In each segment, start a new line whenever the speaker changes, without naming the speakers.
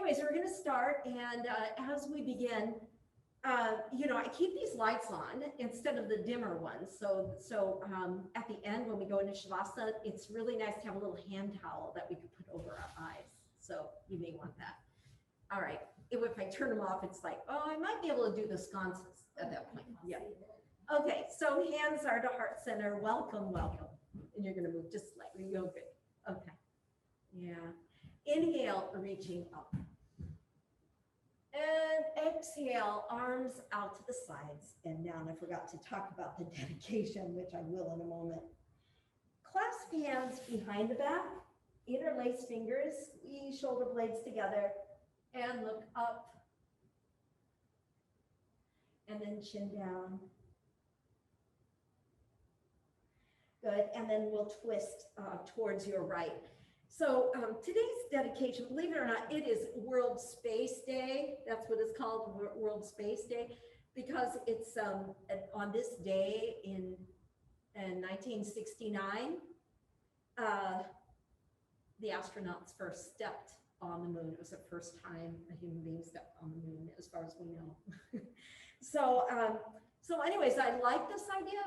anyways, we're going to start. And as we begin, I keep these lights on instead of the dimmer ones. So at the end, when we go into Shavasana, it's really nice to have a little hand towel that we can put over our eyes. So you may want that. All right. If I turn them off, it's like, oh, I might be able to do the sconces at that point. Yeah. Okay. So hands are to heart center. Welcome, welcome. And you're going to move just slightly. You're good. Okay. Yeah. Inhale, reaching up. And exhale, arms out to the sides and down. I forgot to talk about the dedication, which I will in a moment. Clasp hands behind the back, interlace fingers, squeeze shoulder blades together, and look up. And then chin down. Good, and then we'll twist towards your right. So today's dedication, believe it or not, it is World Space Day. That's what it's called, World Space Day, because it's on this day in 1969, the astronauts first stepped on the moon. It was the first time a human being stepped on the moon, as far as we know. So anyways, I like this idea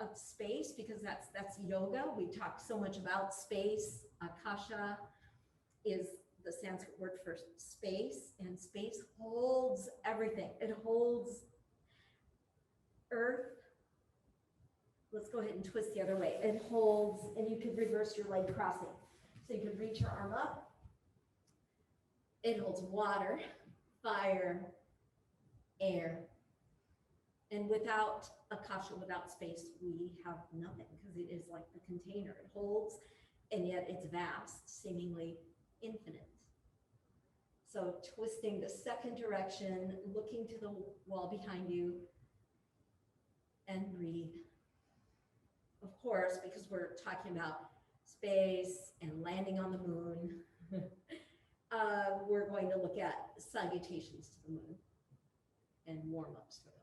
of space because that's yoga. We talk so much about space. Akasha is the Sanskrit word for space, and space holds everything. It holds Earth. Let's go ahead and twist the other way. It holds, and you could reverse your leg crossing. So you could reach your arm up. It holds water, fire, air. And without Akasha, without space, we have nothing because it is like the container. It holds, and yet it's vast, seemingly infinite. So twisting the second direction, looking to the wall behind you, and breathe. Of course, because we're talking about space and landing on the moon, we're going to look at salutations to the moon and warm-ups for those.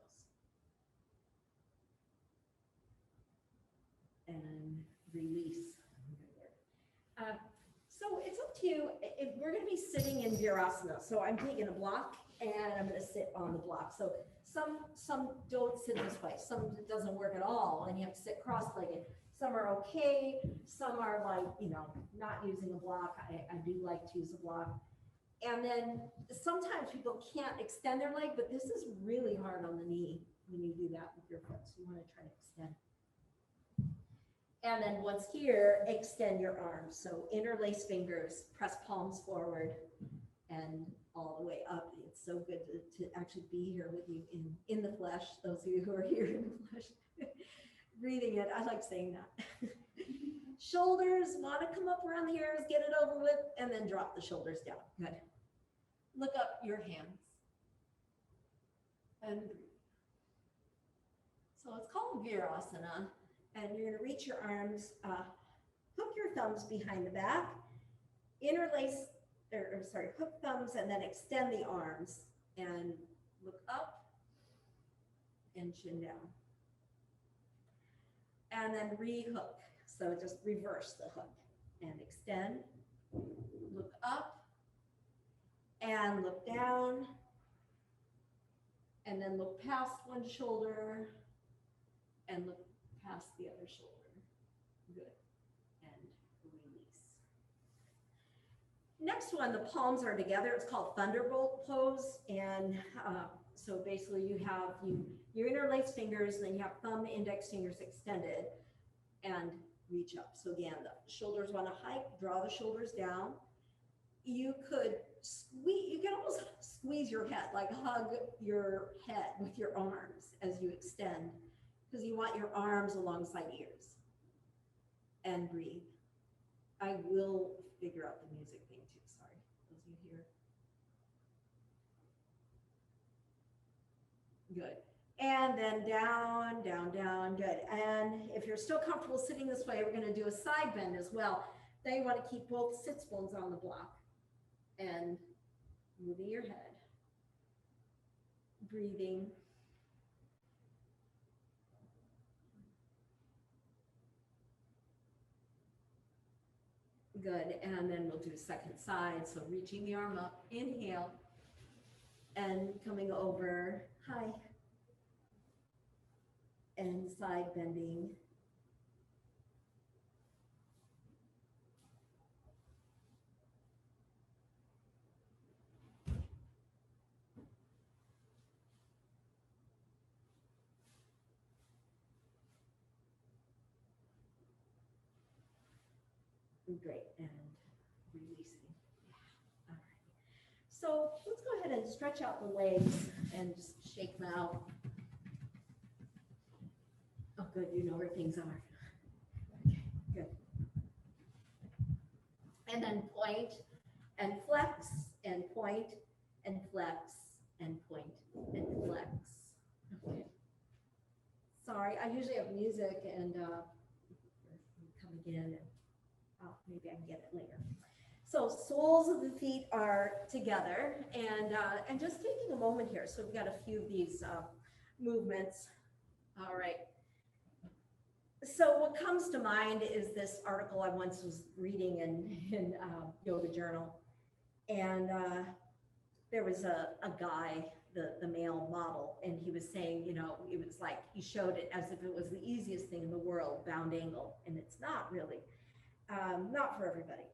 And release. So it's up to you. If we're going to be sitting in Virasana, so I'm taking a block and I'm going to sit on the block. So some don't sit this way. Some it doesn't work at all, and you have to sit cross-legged. Some are okay. Some are like, not using a block. I do like to use a block. And then sometimes people can't extend their leg, but this is really hard on the knee when you do that with your foot. So you want to try to extend. And then once here, extend your arms. So interlace fingers, press palms forward and all the way up. It's so good to actually be here with you in the flesh, those of you who are here in the flesh. Breathing it, I like saying that. Shoulders, want to come up around the ears, get it over with, and then drop the shoulders down. Good. Look up your hands. And breathe. So it's called Virasana. And you're going to reach your arms, hook your thumbs behind the back, hook thumbs, and then extend the arms and look up and chin down. And then re-hook. So just reverse the hook and extend, look up and look down, and then look past one shoulder and look past the other shoulder. Good. And release. Next one, the palms are together. It's called thunderbolt pose. And so basically you have your interlace fingers, and then you have thumb, index fingers extended and reach up. So again, the shoulders want to hike, draw the shoulders down. You could squeeze, you can almost squeeze your head, like hug your head with your arms as you extend, because you want your arms alongside ears. And breathe. I will figure out the music thing too. Sorry, those of you here. Good. And then down, down, down. Good. And if you're still comfortable sitting this way, we're going to do a side bend as well. Then you want to keep both sits bones on the block and moving your head, breathing. Good. And then we'll do second side. So reaching the arm up, inhale, and coming over, hi, and side bending. Great, and releasing. Yeah. All right. So let's go ahead and stretch out the legs and just shake them out. Oh, good, you know where things are. Okay, good. And then point and flex and point and flex and point and flex. Okay. Sorry, I usually have music and come again and maybe I can get it later. So soles of the feet are together, and just taking a moment here. So we've got a few of these movements. All right. So what comes to mind is this article I once was reading in Yoga Journal, and there was a guy, the male model, and he was saying, you know, it was like he showed it as if it was the easiest thing in the world, bound angle, and it's not really. Not for everybody,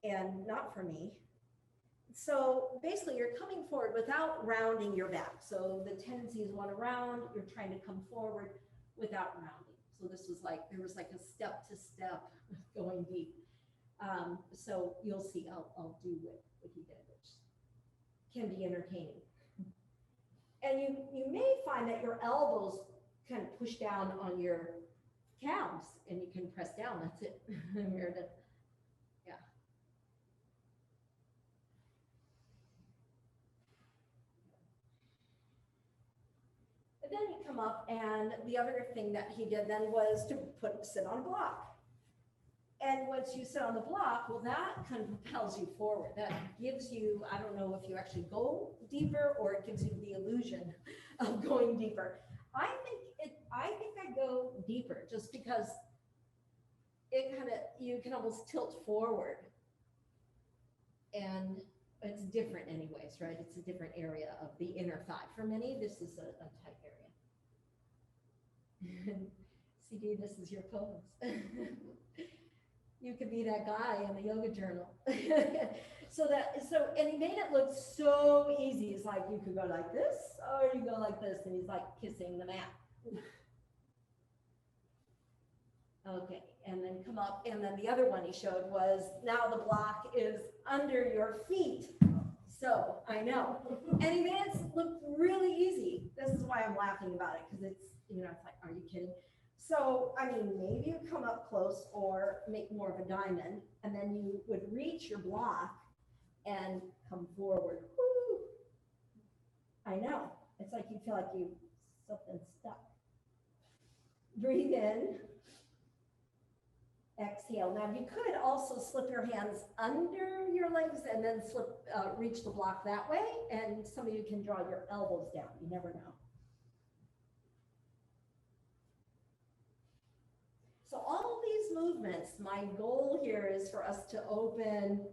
and not for me. So basically you're coming forward without rounding your back. So the tendency is want to round, you're trying to come forward without rounding. So this was like, there was like a step to step going deep. So you'll see, I'll do what he did, which can be entertaining. And you may find that your elbows kind of push down on your calves, and you can press down. That's it. Meredith. Yeah. And then you come up, and the other thing that he did then was to sit on a block. And once you sit on the block, well, that kind of propels you forward. That gives you, I don't know if you actually go deeper or it gives you the illusion of going deeper. I think I go deeper just because it kind of, you can almost tilt forward, and it's different anyways, right? It's a different area of the inner thigh. For many, this is a tight area. CD, this is your pose. You could be that guy in the Yoga Journal. And he made it look so easy. It's like you could go like this, or you go like this, and he's like kissing the mat. Okay, and then come up, and then the other one he showed was now the block is under your feet. So I know, and he made it look really easy. This is why I'm laughing about it, because it's, you know, it's like, are you kidding? So, I mean, maybe you come up close or make more of a diamond, and then you would reach your block and come forward. Woo! I know, it's like you feel like you something stuck. Breathe in. Exhale. Now you could also slip your hands under your legs and then reach the block that way. And some of you can draw your elbows down. You never know. So all of these movements, my goal here is for us to open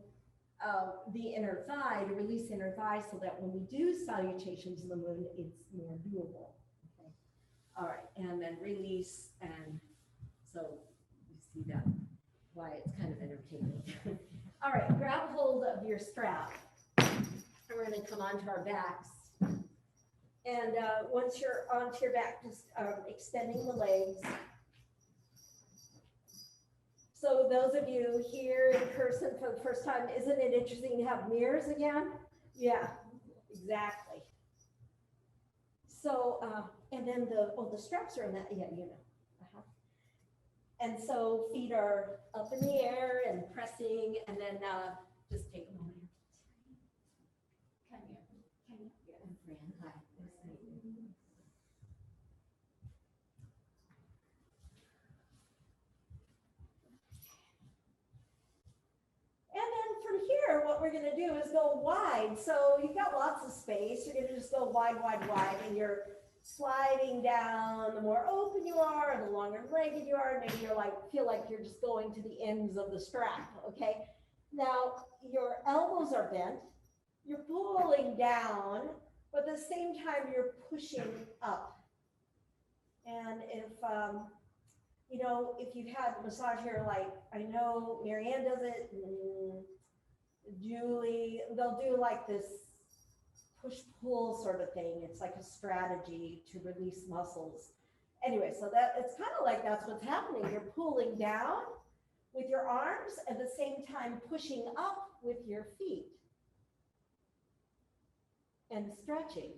the inner thigh, to release the inner thigh, so that when we do salutations of the moon, it's more doable. Okay. All right, and then release, and so see that, why it's kind of entertaining. All right, grab hold of your strap. And we're going to come onto our backs. And once you're onto your back, just extending the legs. So those of you here in person for the first time, isn't it interesting to have mirrors again? Yeah, exactly. So, and then the straps are in that, yeah, you know. And so feet are up in the air and pressing, and then just take a moment. Come here. Come here. I'm Fran. Hi. Nice to meet you. And then from here, what we're going to do is go wide. So you've got lots of space. You're going to just go wide, wide, wide, and you're sliding down, the more open you are, and the longer legged you are, maybe you're like, feel like you're just going to the ends of the strap, okay? Now, your elbows are bent, you're pulling down, but at the same time, you're pushing up. And if, you know, if you've had a massage here, like I know Marianne does it, and Julie, they'll do like this push-pull sort of thing. It's like a strategy to release muscles. Anyway, so that it's kind of like that's what's happening. You're pulling down with your arms at the same time pushing up with your feet and stretching.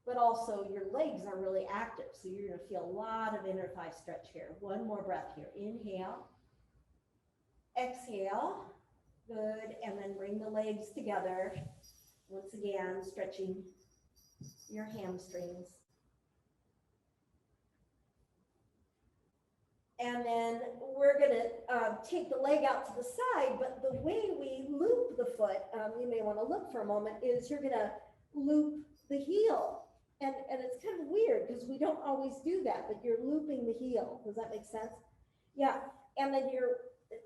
But also your legs are really active. So you're going to feel a lot of inner thigh stretch here. One more breath here. Inhale, exhale. Good. And then bring the legs together. Once again, stretching your hamstrings. And then we're going to take the leg out to the side, but the way we loop the foot, you may want to look for a moment, is you're going to loop the heel. And it's kind of weird because we don't always do that, but you're looping the heel. Does that make sense? Yeah. And then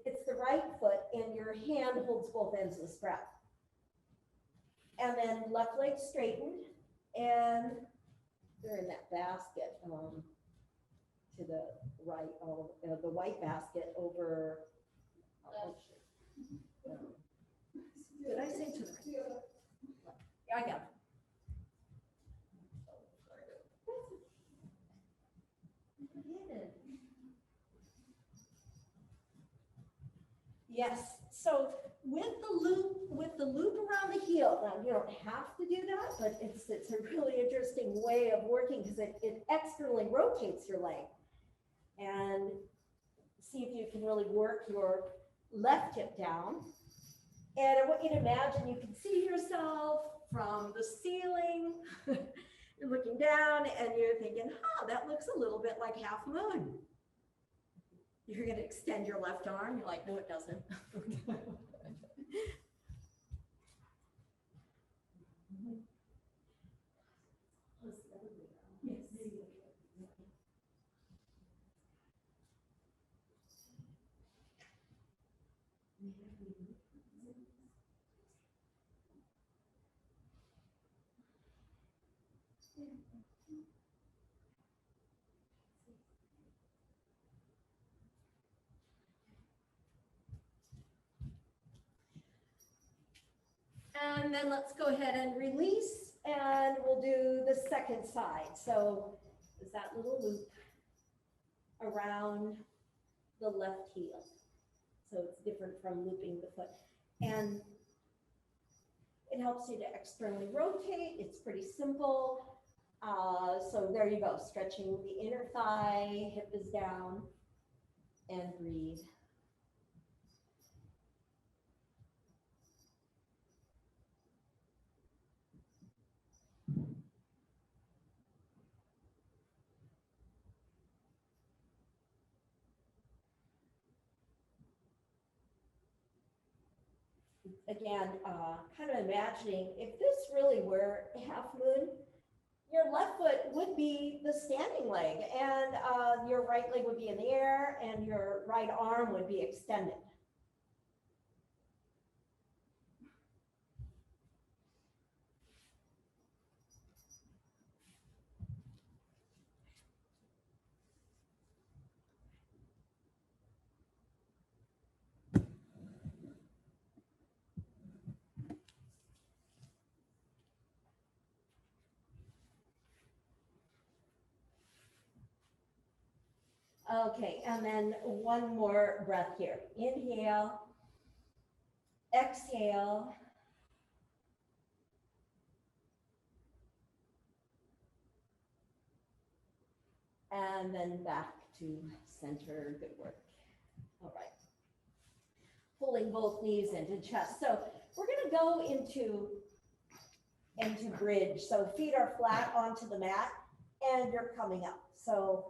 it's the right foot and your hand holds both ends of the strap. And then left leg straightened and you're in that basket to the right, the white basket over. Did I say to the right? Yeah, I got it. Yes. So with the loop around the heel, now you don't have to do that, but it's a really interesting way of working because it externally rotates your leg. And see if you can really work your left hip down. And I want you to imagine you can see yourself from the ceiling. You're looking down and you're thinking, that looks a little bit like half moon. You're going to extend your left arm. You're like, no, it doesn't. And then let's go ahead and release, and we'll do the second side. So is that little loop around the left heel. So it's different from looping the foot. And it helps you to externally rotate. It's pretty simple. So there you go, stretching the inner thigh, hip is down, and breathe. Again, kind of imagining if this really were half moon, your left foot would be the standing leg and your right leg would be in the air and your right arm would be extended. Okay, and then one more breath here. Inhale, exhale. And then back to center, good work. All right. Pulling both knees into chest. So we're gonna go into bridge. So feet are flat onto the mat and you're coming up. So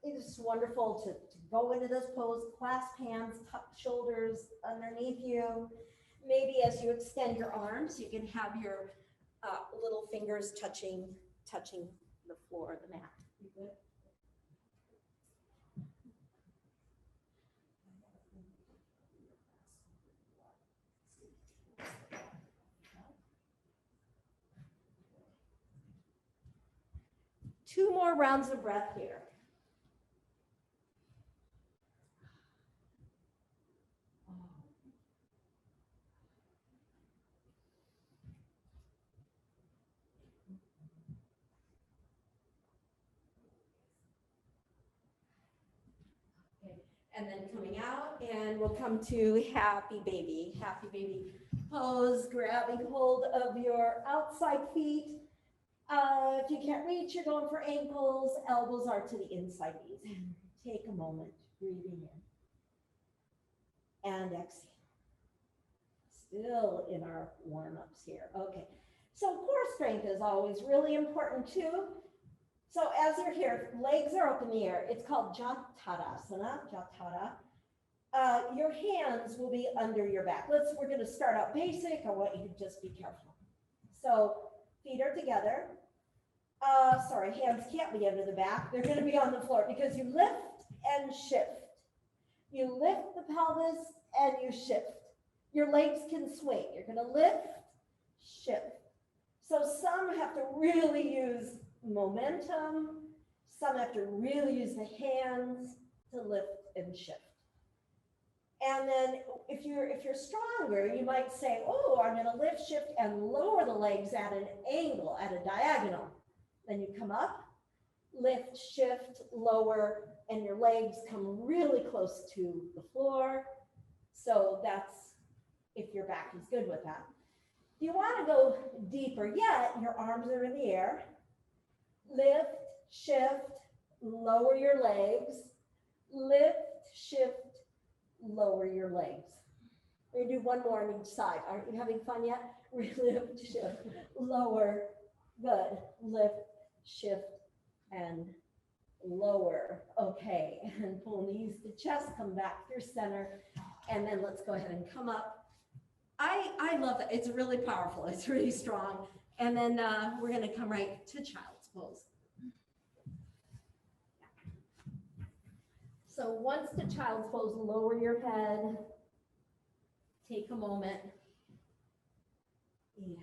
it is wonderful to go into this pose, clasp hands, tuck shoulders underneath you. Maybe as you extend your arms, you can have your little fingers touching touching the floor of the mat. You good? Two more rounds of breath here. And then coming out, and we'll come to happy baby pose, grabbing hold of your outside feet. If you can't reach, you're going for ankles, elbows are to the inside knees. Take a moment, breathing in and exhale. Still in our warm-ups here. Okay, so core strength is always really important too. So as you're here, legs are up in the air. It's called Jatadasana, Jatara. Your hands will be under your back. We're going to start out basic. I want you to just be careful. So feet are together. Sorry, hands can't be under the back. They're going to be on the floor because you lift and shift. You lift the pelvis and you shift. Your legs can swing. You're going to lift, shift. So some have to really use momentum. Some have to really use the hands to lift and shift. And then if you're stronger, you might say, oh, I'm going to lift, shift, and lower the legs at an angle, at a diagonal. Then you come up, lift, shift, lower, and your legs come really close to the floor. So that's if your back is good with that. If you want to go deeper yet, your arms are in the air. Lift, shift, lower your legs. Lift, shift, lower your legs. We're going to do one more on each side. Aren't you having fun yet? Lift, shift, lower. Good. Lift, shift, and lower. Okay. And pull knees to chest, come back through center. And then let's go ahead and come up. I love that. It's really powerful. It's really strong. And then we're going to come right to child's pose. So once the child's pose, lower your head. Take a moment. Yeah.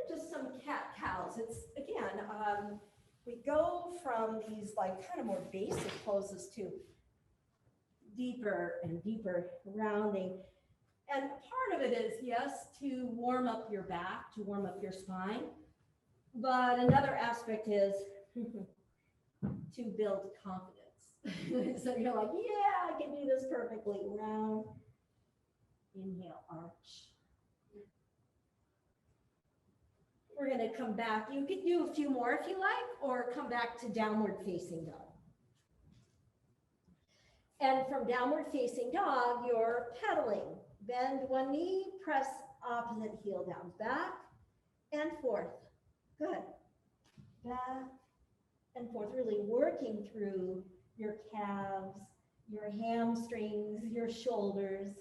Just some cat-cows. It's again, we go from these like kind of more basic poses to deeper and deeper rounding. And part of it is, yes, to warm up your back, to warm up your spine. But another aspect is to build confidence. So you're like, yeah, I can do this perfectly. Round, inhale, arch. We're going to come back. You could do a few more if you like, or come back to downward facing dog. And from downward facing dog, you're pedaling. Bend one knee, press opposite heel down. Back and forth. Good. Back and forth. Really working through your calves, your hamstrings, your shoulders.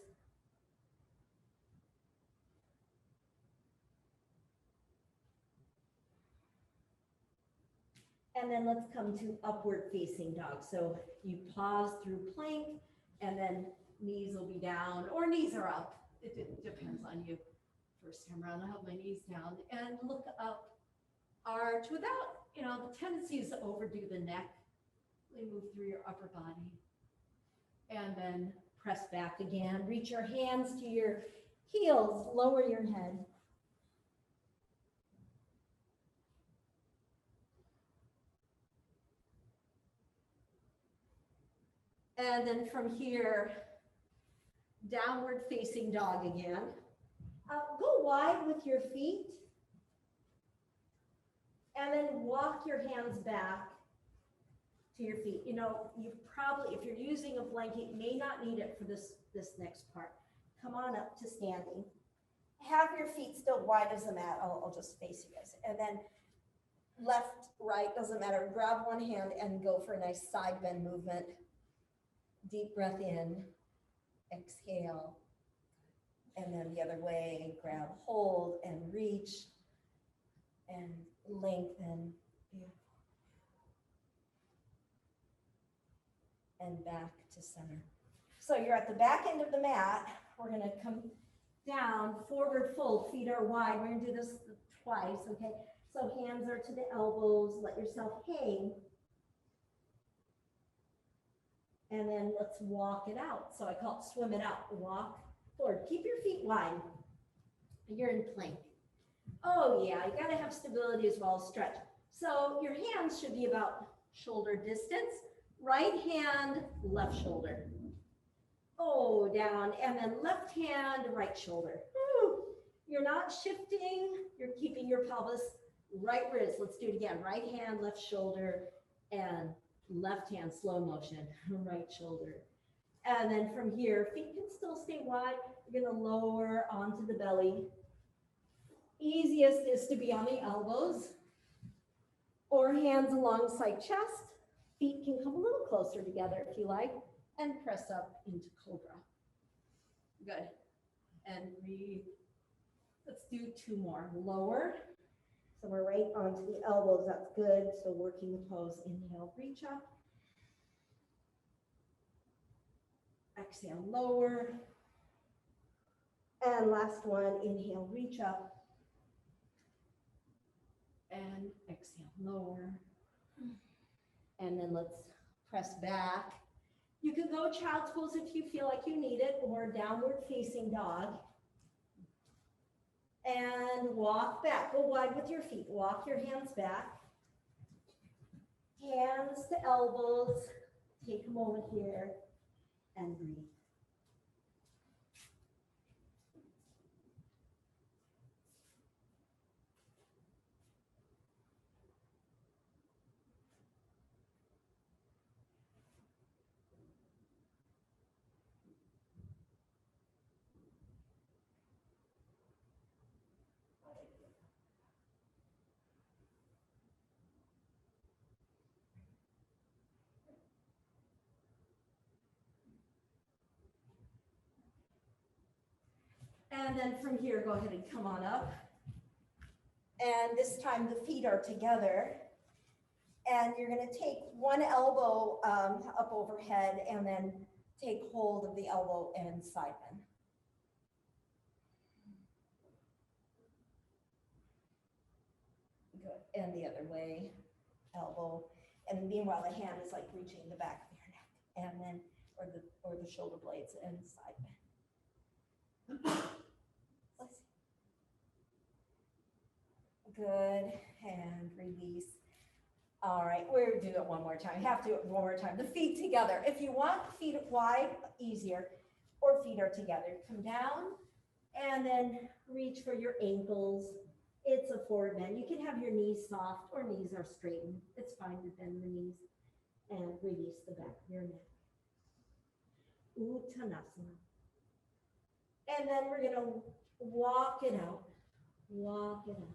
And then let's come to upward facing dog. So you pause through plank and then knees will be down or knees are up. It depends on you. First time around, I have my knees down and look up, arch without, the tendency is to overdo the neck. Really move through your upper body and then press back again. Reach your hands to your heels, lower your head. And then from here, downward facing dog again. Go wide with your feet. And then walk your hands back to your feet. You probably, if you're using a blanket, you may not need it for this next part. Come on up to standing. Have your feet still wide as the mat. I'll just face you guys. And then left, right, doesn't matter. Grab one hand and go for a nice side bend movement. Deep breath in, exhale, and then the other way, grab, hold, and reach, and lengthen. And back to center. So you're at the back end of the mat. We're gonna come down, forward fold, feet are wide. We're gonna do this twice, okay? So hands are to the elbows, let yourself hang. And then let's walk it out. So I call it swim it out, walk forward. Keep your feet wide. You're in plank. Oh yeah, you gotta have stability as well as stretch. So your hands should be about shoulder distance. Right hand, left shoulder. Oh, down, and then left hand, right shoulder. Woo. You're not shifting, you're keeping your pelvis right wrist. Let's do it again. Right hand, left shoulder, and left hand, slow motion, right shoulder. And then from here, feet can still stay wide. You're gonna lower onto the belly. Easiest is to be on the elbows or hands alongside chest. Feet can come a little closer together if you like, and press up into cobra. Good. And breathe. Let's do two more. Lower. So we're right onto the elbows. That's good. So working the pose. Inhale, reach up. Exhale, lower. And last one, inhale, reach up. And exhale, lower. And then let's press back. You can go child's pose if you feel like you need it, or downward facing dog. And walk back. Go wide with your feet. Walk your hands back. Hands to elbows. Take a moment here and breathe. And then from here, go ahead and come on up. And this time the feet are together. And you're going to take one elbow up overhead and then take hold of the elbow and side bend. Good. And the other way, elbow. And meanwhile, the hand is like reaching the back of your neck. And then, or the shoulder blades and side bend. Good, and release. All right, we'll do it one more time. You have to do it one more time. The feet together. If you want feet wide, easier, or feet are together. Come down, and then reach for your ankles. It's a forward bend. You can have your knees soft or knees are straightened. It's fine to bend the knees. And release the back of your neck. Uttanasana. And then we're gonna walk it out. Walk it out.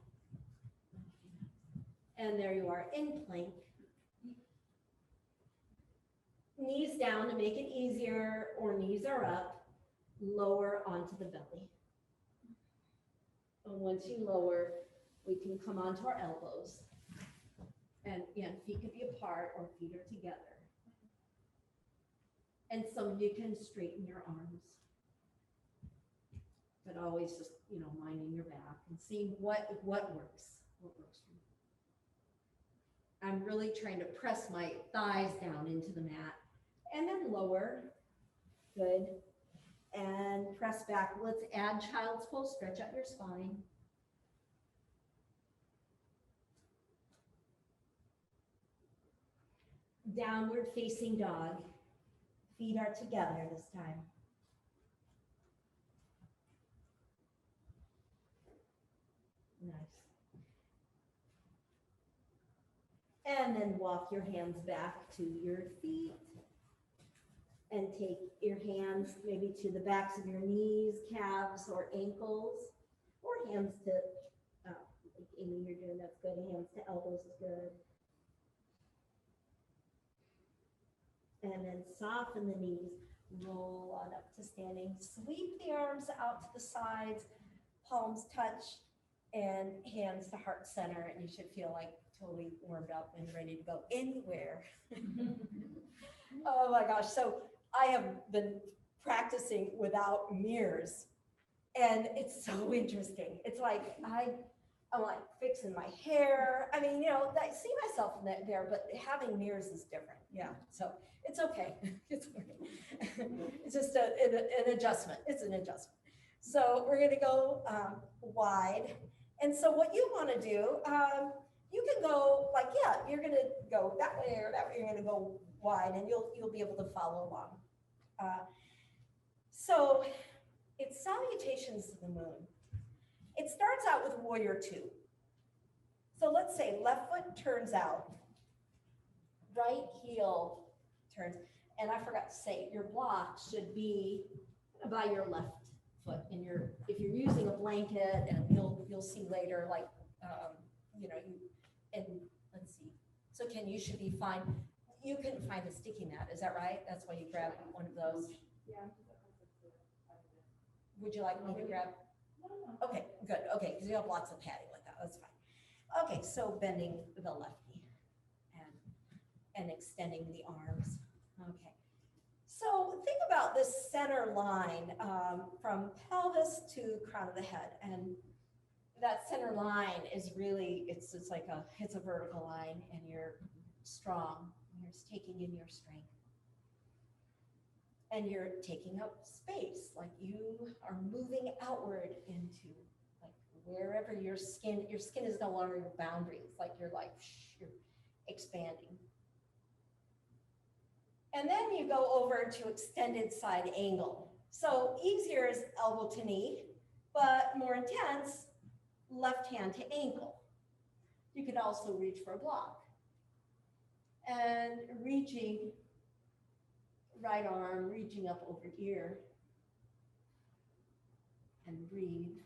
And there you are in plank. Knees down to make it easier, or knees are up. Lower onto the belly. And once you lower, we can come onto our elbows. And again, feet can be apart or feet are together. And some of you can straighten your arms. But always just, minding your back and seeing what works. What works for you. I'm really trying to press my thighs down into the mat and then lower. Good. And press back. Let's add child's pose. Stretch out your spine. Downward facing dog. Feet are together this time. Nice. And then walk your hands back to your feet. And take your hands maybe to the backs of your knees, calves, or ankles, or hands to
Amy, you're doing that's good. Hands to elbows is good. And then soften the knees. Roll on up to standing. Sweep the arms out to the sides. Palms touch and hands to heart center. And you should feel like totally warmed up and ready to go anywhere. Oh my gosh. So I have been practicing without mirrors. And it's so interesting. It's like I'm like fixing my hair. I mean, you know, I see myself in there, but having mirrors is different. Yeah, so it's okay. It's okay. It's just an adjustment. It's an adjustment. So we're gonna go wide. And so what you wanna do, you can go like, yeah, you're gonna go that way or that way. You're gonna go wide, and you'll be able to follow along. So it's salutations to the moon. It starts out with warrior two. So let's say left foot turns out, right heel turns, and I forgot to say, your block should be by your left foot. And if you're using a blanket, and you'll see later, like you know, and let's see. So Ken, you should be fine. You couldn't find a sticky mat, is that right? That's why you grabbed one of those.
Yeah.
Would you like me to grab? Okay, good. Okay, because you have lots of padding like that. That's fine. Okay, so bending the left knee and extending the arms. Okay. So think about this center line from pelvis to crown of the head, and that center line is really it's like it's a vertical line, and you're strong. You're taking in your strength. And you're taking up space, like you are moving outward into like wherever your skin is no longer your boundaries, like you're expanding. And then you go over to extended side angle. So easier is elbow to knee, but more intense, left hand to ankle. You could also reach for a block. And reaching, right arm reaching up over ear, and breathe.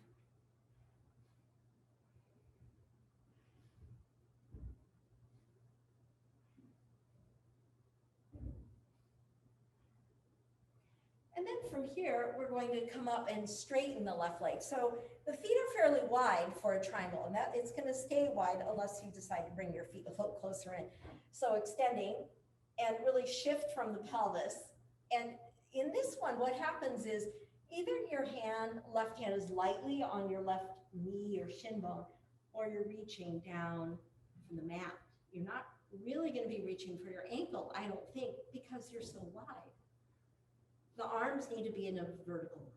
And then from here, we're going to come up and straighten the left leg. So the feet are fairly wide for a triangle, and that it's going to stay wide unless you decide to bring your feet a foot closer in. So extending and really shift from the pelvis. And in this one, what happens is either your left hand is lightly on your left knee or shin bone, or you're reaching down from the mat. You're not really going to be reaching for your ankle, I don't think, because you're so wide. The arms need to be in a vertical line.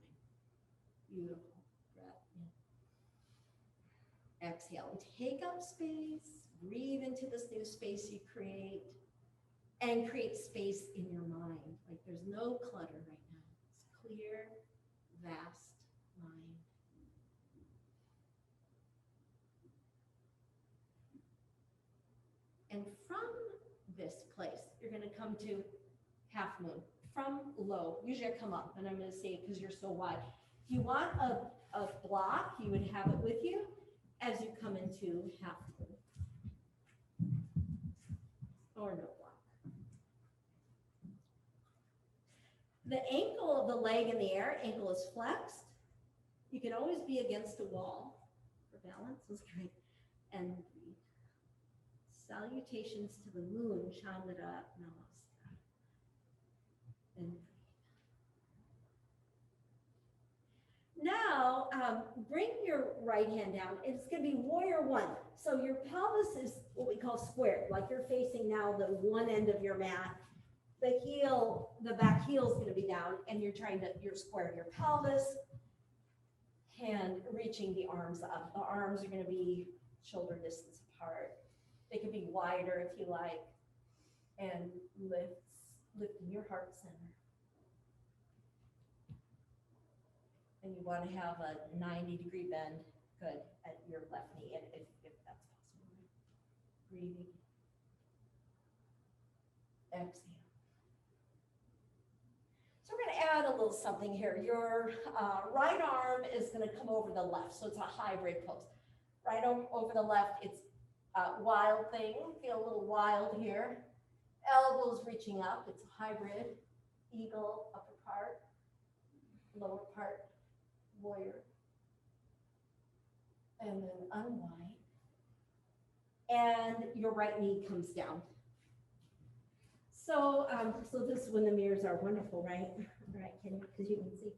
Beautiful. Breath in. Exhale and take up space. Breathe into this new space you create, and create space in your mind. Like there's no clutter right now. It's clear, vast mind. And from this place, you're going to come to half moon. From low, usually I come up, and I'm going to say it because you're so wide. If you want a block, you would have it with you as you come into half moon. Or no block. The ankle of the leg in the air, ankle is flexed. You can always be against a wall for balance. Is great. And breathe. Salutations to the moon, Chandra Namaste. And breathe. Now, bring your right hand down. It's going to be warrior one. So your pelvis is what we call squared, like you're facing now the one end of your mat. The back heel is going to be down, and you're squaring your pelvis, hand reaching the arms up. The arms are going to be shoulder distance apart. They can be wider if you like, and lifting your heart center. And you want to have a 90-degree bend, good, at your left knee, if that's possible. Breathing. Exhale. So we're going to add a little something here. Your right arm is going to come over the left, so it's a hybrid pose. right over the left, it's wild thing. Feel a little wild here. Elbows reaching up. It's a hybrid. Eagle, upper part, lower part, warrior. And then unwind. And your right knee comes down. So, so this is when the mirrors are wonderful, right? Right, can you, because you can see.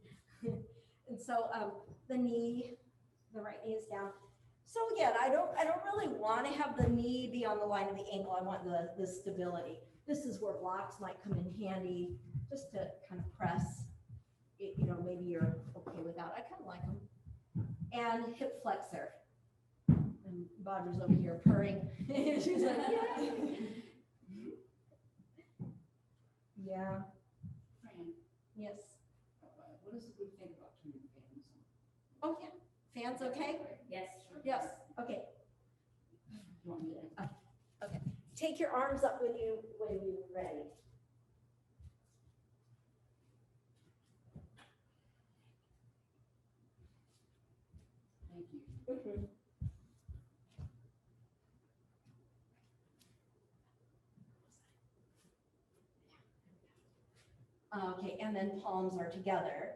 And so the knee, the right knee is down. So again, I don't really want to have the knee be on the line of the ankle. I want the stability. This is where blocks might come in handy, just to kind of press. You know, maybe you're okay with that. I kind of like them. And hip flexor. And Baudra's over here purring. She's like, yeah. Yeah.
Fran,
Yes.
what is the good thing about turning fans on?
Oh, yeah. Fans okay?
Yes.
Yes. Okay.
You want me to?
Okay. Take your arms up when you're ready.
Thank you.
Mm-hmm. Okay, and then palms are together.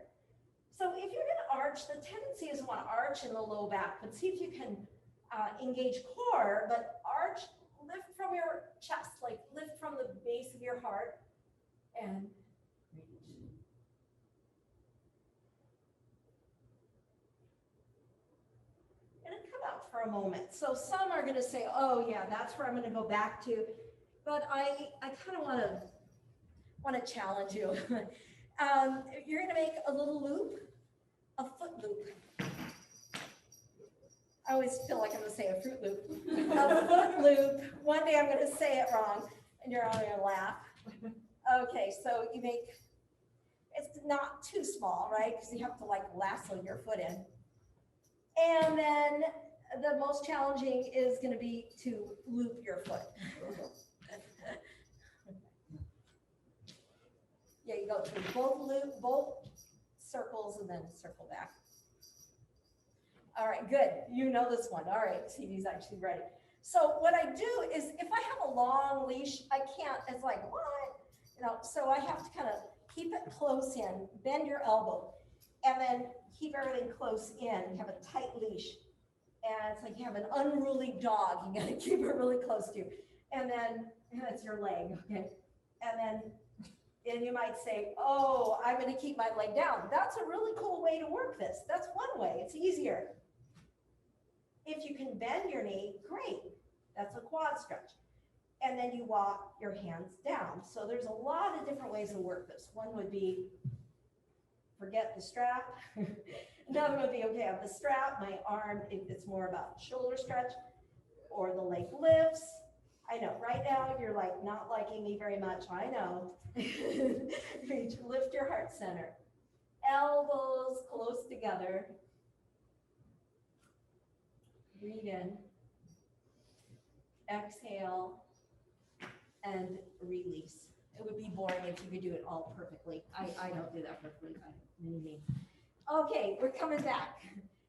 So if you're going to arch, the tendency is to want to arch in the low back, but see if you can engage core, but arch, lift from your chest, like lift from the base of your heart and reach. And then come out for a moment. So some are going to say, oh yeah, that's where I'm going to go back to. But I kind of want to challenge you. You're going to make a little loop, a foot loop. I always feel like I'm going to say a fruit loop. A foot loop. One day I'm going to say it wrong, and you're all going to laugh. Okay, so you make, it's not too small, right? Because you have to like lasso your foot in. And then the most challenging is going to be to loop your foot. Yeah, you go through both circles and then circle back. All right, good. You know this one. All right, CB's actually ready. So what I do is if I have a long leash, I can't, it's like, what? You know, so I have to kind of keep it close in, bend your elbow, and then keep everything close in. You have a tight leash. And it's like you have an unruly dog. You got to keep it really close to you. And then that's your leg, okay? And you might say, oh, I'm going to keep my leg down. That's a really cool way to work this. That's one way. It's easier. If you can bend your knee, great. That's a quad stretch. And then you walk your hands down. So there's a lot of different ways to work this. One would be forget the strap. Another would be, okay, I have the strap, my arm, if it's more about shoulder stretch, or the leg lifts. I know, right now you're like not liking me very much, I know. Reach, lift your heart center. Elbows close together. Breathe in. Exhale. And release. It would be boring if you could do it all perfectly. I don't do that perfectly by any means. Okay, we're coming back.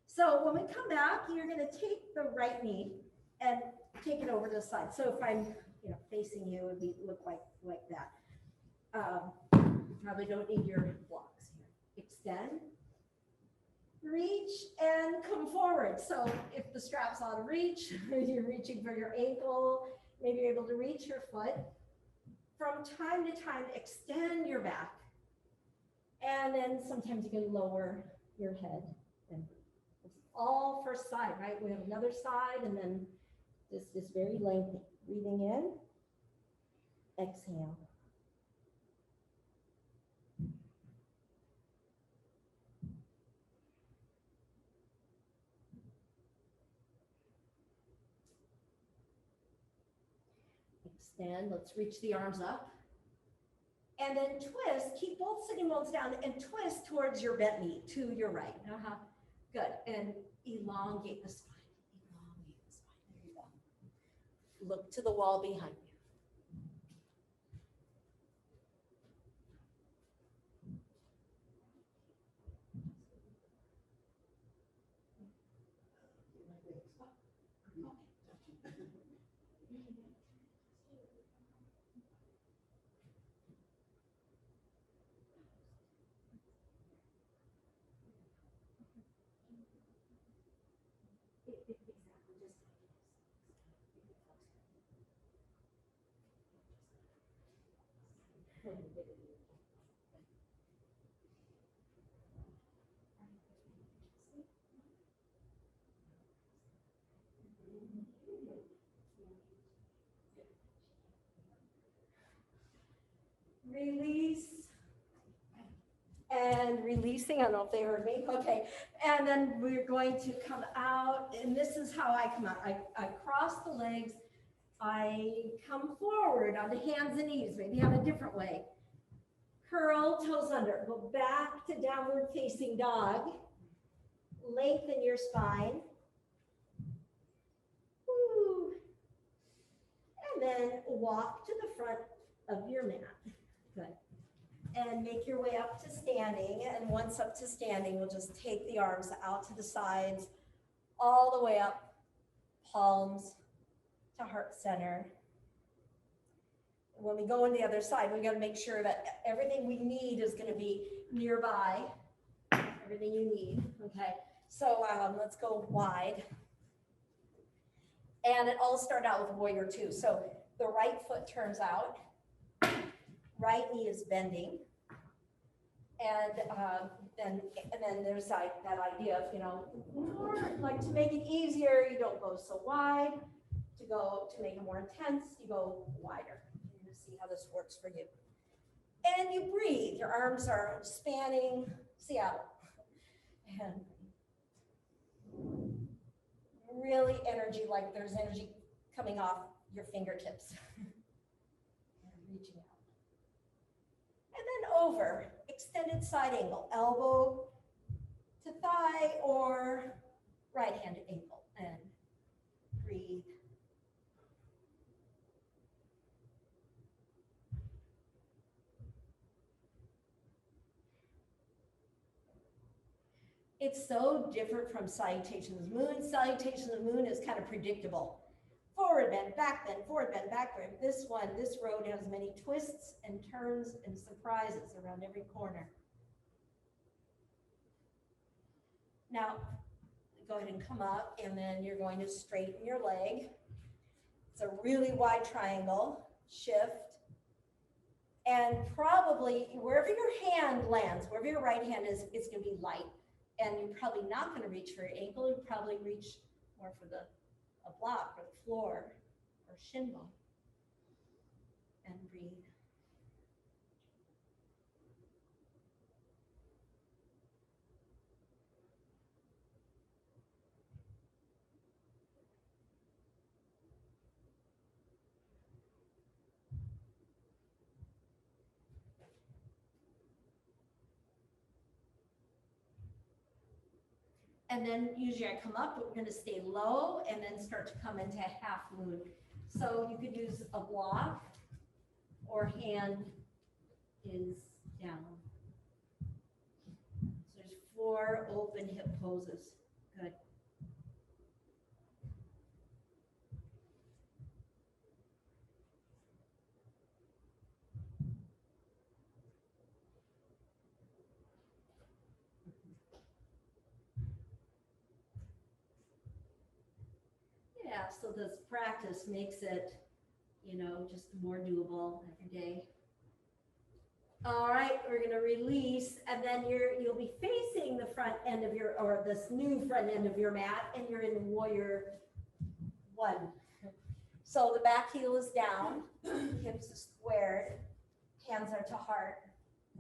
So when we come back, you're going to take the right knee and take it over to the side. So if I'm, facing you, it would look like that. Probably don't need your blocks here. Extend, reach, and come forward. So if the strap's out of reach, you're reaching for your ankle, maybe you're able to reach your foot. From time to time, extend your back. And then sometimes you can lower your head. And it's all first side, right? We have another side, and then this is very lengthy. Breathing in, exhale. Extend, let's reach the arms up. And then twist, keep both sitting bones down and twist towards your bent knee to your right. Good, and elongate the spine. Elongate the spine, there you go. Look to the wall behind you. release, and releasing. I don't know if they heard me. Okay. And then we're going to come out, and this is how I come out. I cross the legs. I come forward onto hands and knees. Maybe have a different way. Curl, toes under. Go back to downward facing dog. Lengthen your spine. Woo. And then walk to the front of your mat. Good. And make your way up to standing. And once up to standing, we'll just take the arms out to the sides, all the way up, palms to heart center. When we go on the other side, we got to make sure that everything we need is going to be nearby. Everything you need. Okay. So let's go wide. And it all started out with warrior two. So the right foot turns out. Right knee is bending, and then there's like that idea of, you know, more like to make it easier, you don't go so wide. To make it more intense, you go wider. You're gonna see how this works for you. And you breathe. Your arms are spanning Seattle, and really energy, like there's energy coming off your fingertips. Reaching out. And then over, extended side angle, elbow to thigh or right-handed ankle, and breathe. It's so different from Salutation of the Moon. Salutation of the Moon is kind of predictable. Forward bend, forward bend, back bend. This road has many twists and turns and surprises around every corner. Now, go ahead and come up, and then you're going to straighten your leg. It's a really wide triangle, shift. And probably wherever your hand lands, wherever your right hand is, it's gonna be light. And you're probably not gonna reach for your ankle, you'll probably reach more for a block or the floor or shin bone. And breathe. And then usually I come up, but we're gonna stay low and then start to come into half moon. So you could use a block or hand is down. So there's 4 open hip poses. Good. Yeah, so this practice makes it, you know, just more doable every day. All right, we're gonna release, and then you'll be facing the front end of or this new front end of your mat, and you're in warrior 1. So the back heel is down, hips are squared, hands are to heart.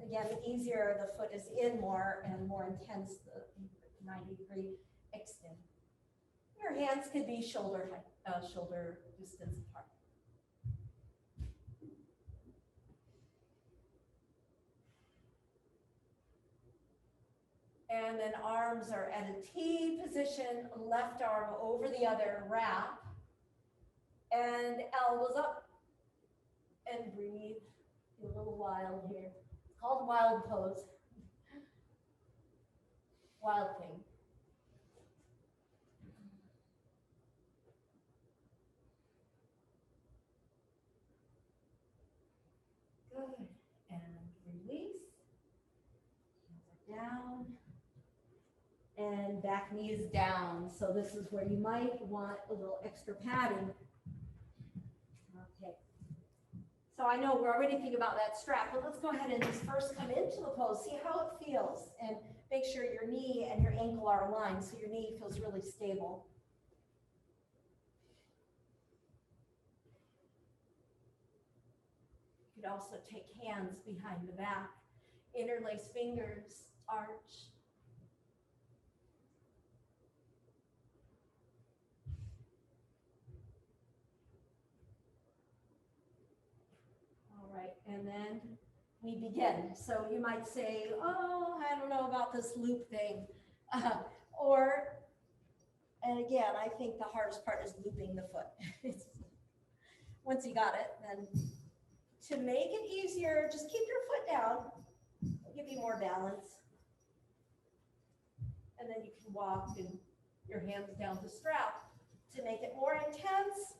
Again, the easier the foot is in more and more intense, the 90-degree extend. Your hands could be shoulder distance apart. And then arms are at a T position, left arm over the other, wrap, and elbows up, and breathe. Be a little wild here. It's called wild pose. Wild thing. Good, and release. Hands are down. And back knee is down. So this is where you might want a little extra padding. Okay. So I know we're already thinking about that strap, but let's go ahead and just first come into the pose, see how it feels, and make sure your knee and your ankle are aligned so your knee feels really stable. You could also take hands behind the back, interlace fingers, arch. All right, and then we begin. So you might say, oh, I don't know about this loop thing. Or, and again, I think the hardest part is looping the foot. Once you got it, then to make it easier, just keep your foot down. It'll give you more balance. And then you can walk and your hands down the strap. To make it more intense,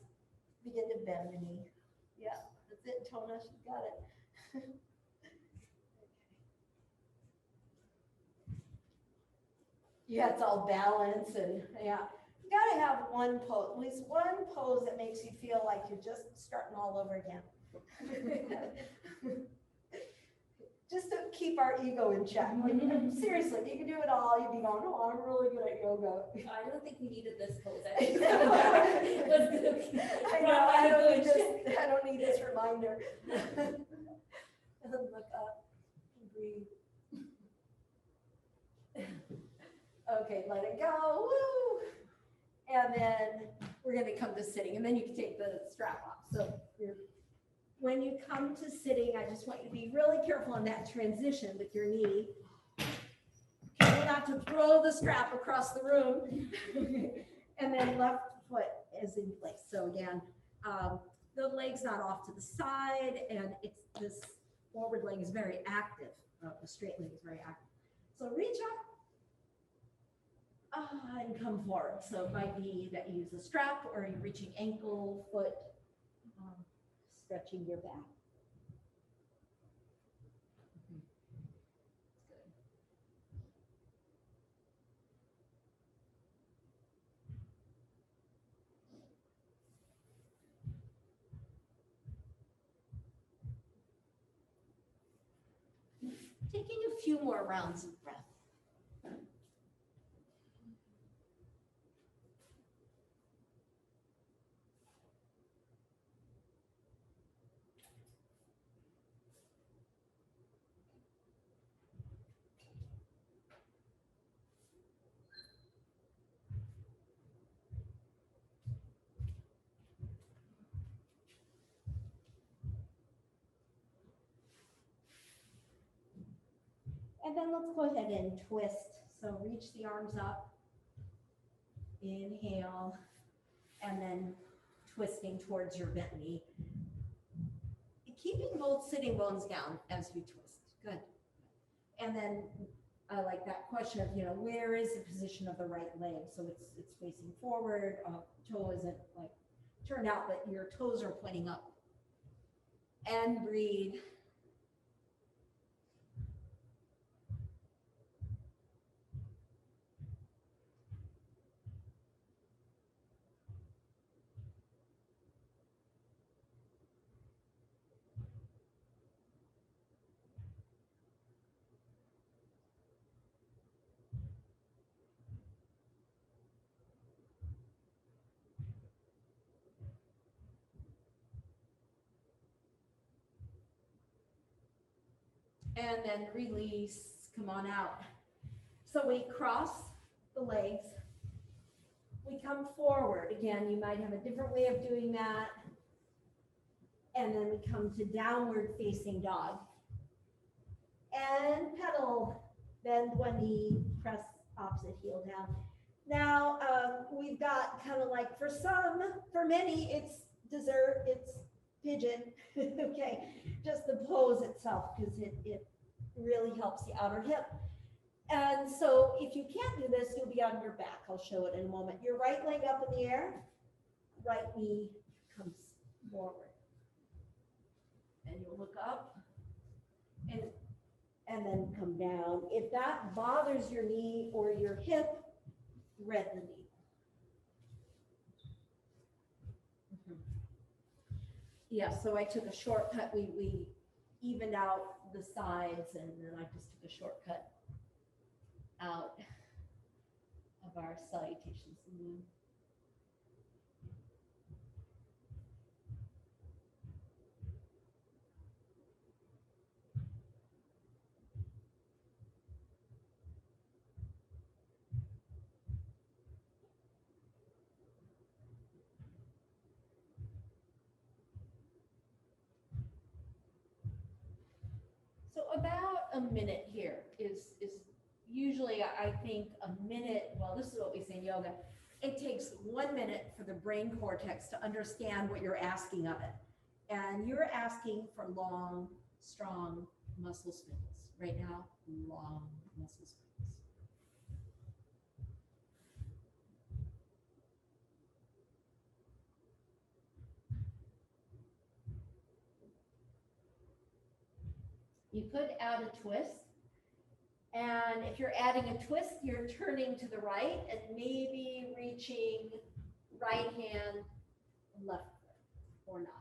begin to bend the knee. Yeah, that's it, Tona, she got it. Yeah, it's all balance and yeah. You gotta have one pose, at least one pose that makes you feel like you're just starting all over again. Just to keep our ego in check. Seriously, if you can do it all, you'd be going, oh, I'm really good at yoga.
I don't think we needed this pose.
I know, I don't need this reminder. Look up, breathe. Okay, let it go, woo! And then we're gonna come to sitting, and then you can take the strap off. So when you come to sitting, I just want you to be really careful on that transition with your knee. Careful not to throw the strap across the room. And then left foot is in place. So again, the leg's not off to the side, and it's this forward leg is very active. The straight leg is very active. So reach up. And come forward. So it might be that you use a strap or you're reaching ankle, foot, stretching your back. Good. Taking a few more rounds of breath. And then let's go ahead and twist. So reach the arms up, inhale, and then twisting towards your bent knee. Keeping both sitting bones down as you twist. Good. And then I like that question of, where is the position of the right leg? So it's facing forward, toe isn't like turned out, but your toes are pointing up. And breathe. And then release, come on out. So we cross the legs. We come forward. Again, you might have a different way of doing that. And then we come to downward facing dog. And pedal, bend one knee, press opposite heel down. Now, we've got kind of like, for many, it's dessert, it's pigeon, okay, just the pose itself, because it really helps the outer hip. And so if you can't do this, you'll be on your back. I'll show it in a moment. Your right leg up in the air, right knee comes forward. And you'll look up and then come down. If that bothers your knee or your hip, thread the knee. Yeah, so I took a shortcut. We evened out the sides, and then I just took a shortcut out of our salutations.
about a minute here is usually, I think, a minute. Well, this is what we say in yoga. It takes 1 minute for the brain cortex to understand what you're asking of it. And you're asking for long, strong muscle spindles. Right now, long muscle spindles. You could add a twist. And if you're adding a twist, you're turning to the right and maybe reaching right hand, left foot, or not.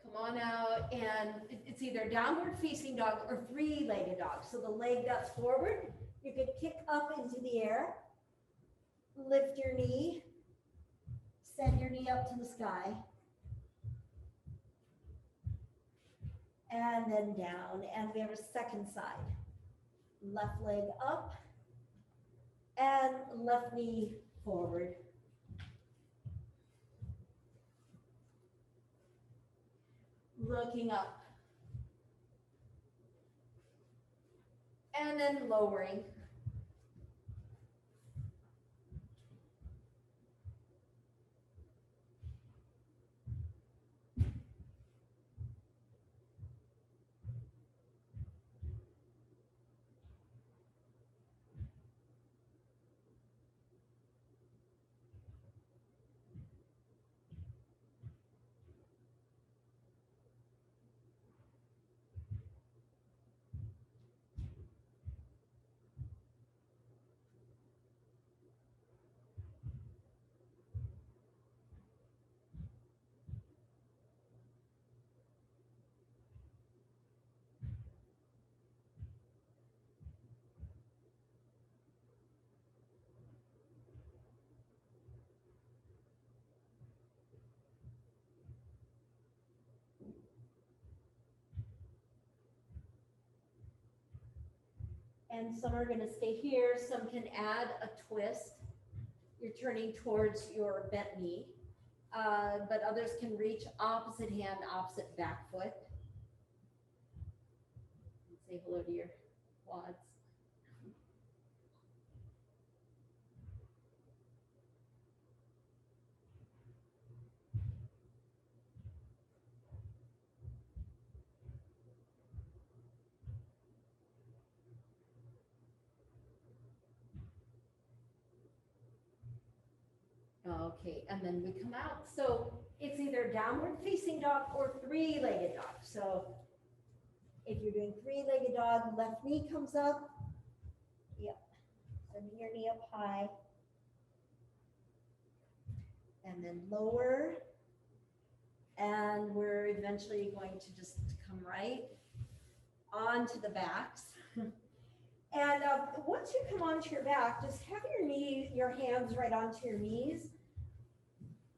Come on out, and it's either downward facing dog or three-legged dog. So the leg that's forward, you could kick up into the air, lift your knee, send your knee up to the sky, and then down. And we have a second side. Left leg up, and left knee forward. Looking up. And then lowering. And some are going to stay here. Some can add a twist. You're turning towards your bent knee. But others can reach opposite hand, opposite back foot. Say hello to your quads. Okay, and then we come out. So it's either downward facing dog or three-legged dog. So if you're doing three-legged dog, left knee comes up. Yep. Sending your knee up high. And then lower. And we're eventually going to just come right onto the backs. And once you come onto your back, just have your hands right onto your knees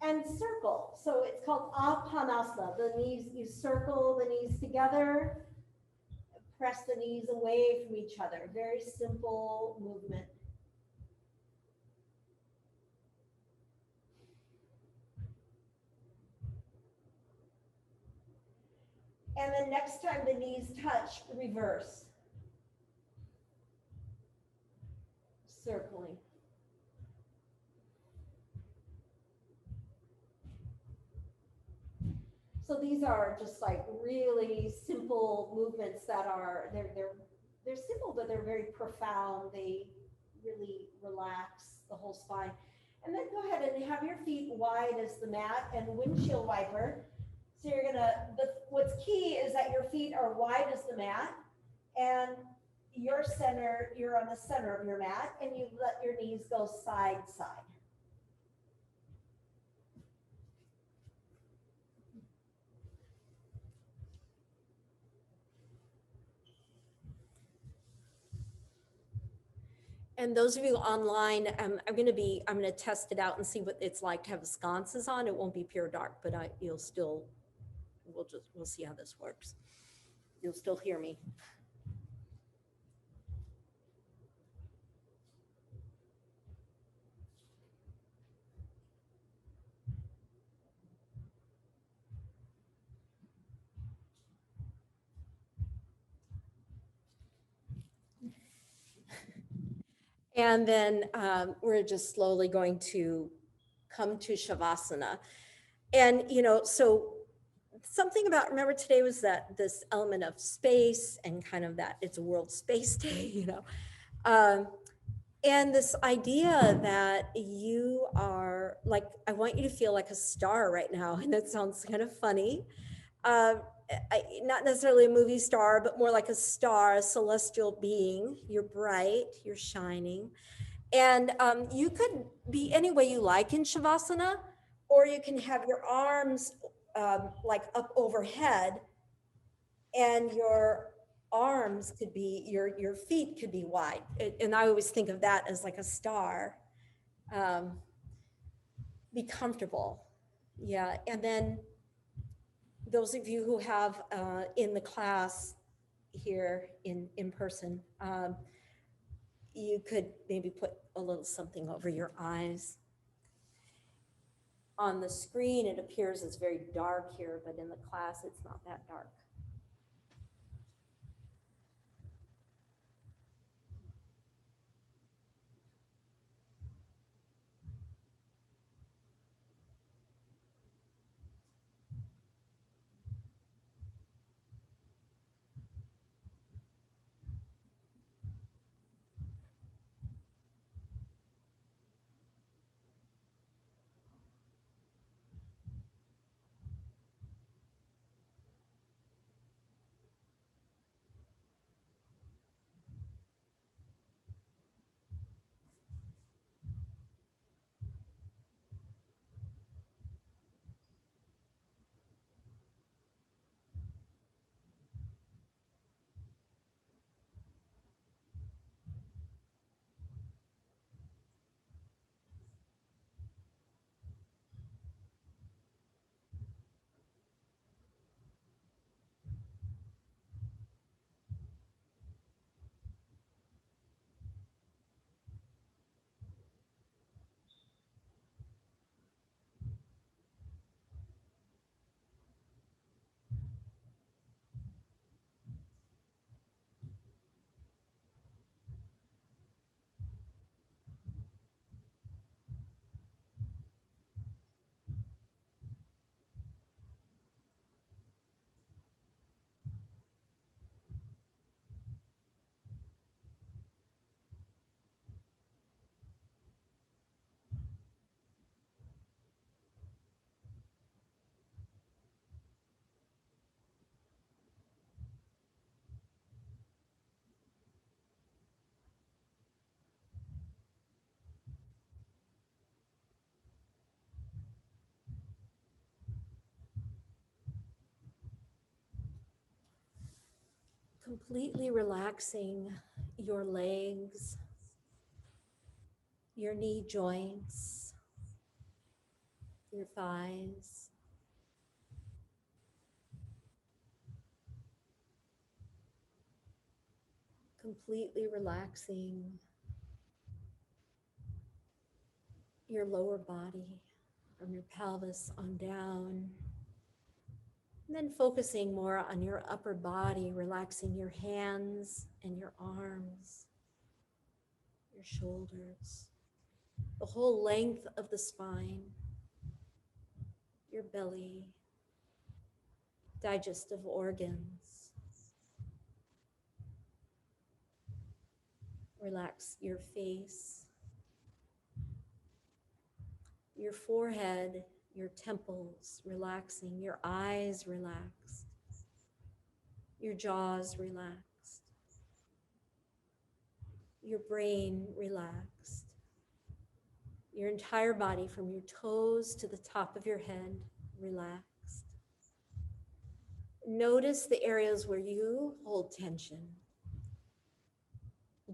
and circle. So it's called Apanasana. The knees, you circle the knees together, press the knees away from each other. Very simple movement. And then next time the knees touch, reverse. Circling. So these are just like really simple movements that are, they're simple, but they're very profound. They really relax the whole spine. And then go ahead and have your feet wide as the mat and windshield wiper. So you're gonna, what's key is that your feet are wide as the mat and you're on the center of your mat, and you let your knees go side to side.
And those of you online, I'm going to test it out and see what it's like to have sconces on. It won't be pure dark, but we'll see how this works. You'll still hear me. And then we're just slowly going to come to Shavasana. And, so something about, remember today was that this element of space and kind of that it's a World Space Day, and this idea that you are like, I want you to feel like a star right now. And that sounds kind of funny. Not necessarily a movie star, but more like a star, a celestial being. You're bright, you're shining. And you could be any way you like in Shavasana, or you can have your arms like up overhead, and your arms could be, your feet could be wide. And I always think of that as like a star. Be comfortable. Yeah. And then those of you who have in the class here in person, you could maybe put a little something over your eyes. On the screen, it appears it's very dark here, but in the class, it's not that dark. Completely relaxing your legs, your knee joints, your thighs. Completely relaxing your lower body from your pelvis on down. And then focusing more on your upper body, relaxing your hands and your arms, your shoulders, the whole length of the spine, your belly, digestive organs. Relax your face, your forehead, your temples, relaxing, your eyes relaxed, your jaws relaxed, your brain relaxed, your entire body from your toes to the top of your head relaxed. Notice the areas where you hold tension.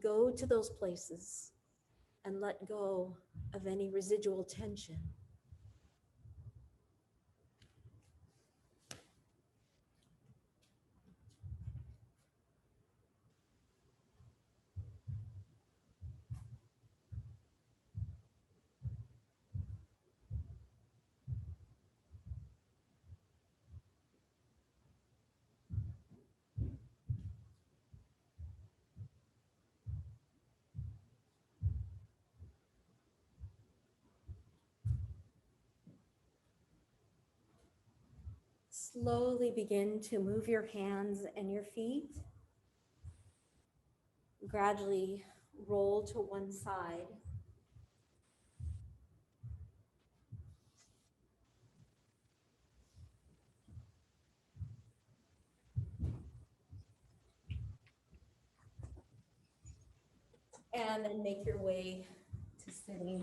Go to those places and let go of any residual tension. Slowly begin to move your hands and your feet. Gradually roll to one side. And then make your way to sitting.